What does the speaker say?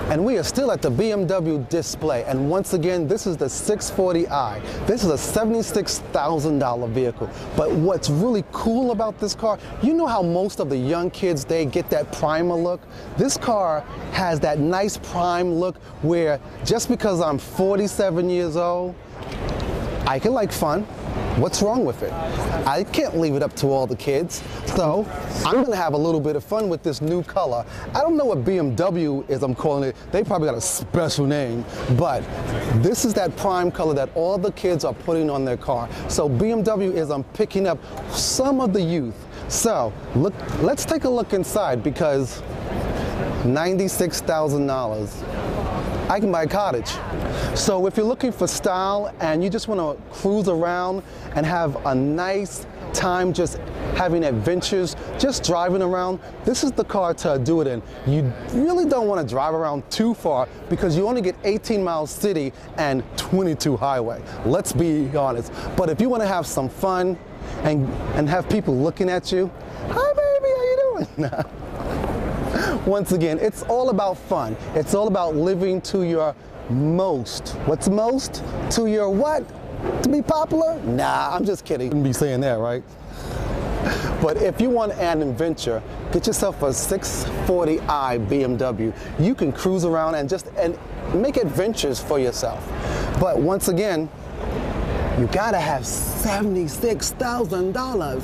And we are still at the BMW display, and once again, this is the 640i. This is a $76,000 vehicle. But what's really cool about this car, you know how most of the young kids, they get that primer look? This car has that nice prime look where just because I'm 47 years old, I can like fun. What's wrong with it? I can't leave it up to all the kids. So I'm gonna have a little bit of fun with this new color. I don't know what BMW is I'm calling it. They probably got a special name, but this is that prime color that all the kids are putting on their car. So BMW is picking up some of the youth. So look, let's take a look inside because $96,000. I can buy a cottage. So if you're looking for style and you just want to cruise around and have a nice time just having adventures, just driving around, this is the car to do it in. You really don't want to drive around too far because you only get 18 miles city and 22 highway. Let's be honest. But if you want to have some fun and have people looking at you, hi baby, how you doing? Once again, it's all about fun. It's all about living to your most. What's most? To your what? To be popular? Nah, I'm just kidding. You wouldn't be saying that, right? But if you want an adventure, get yourself a 640i BMW. You can cruise around and make adventures for yourself. But once again, you gotta have $76,000.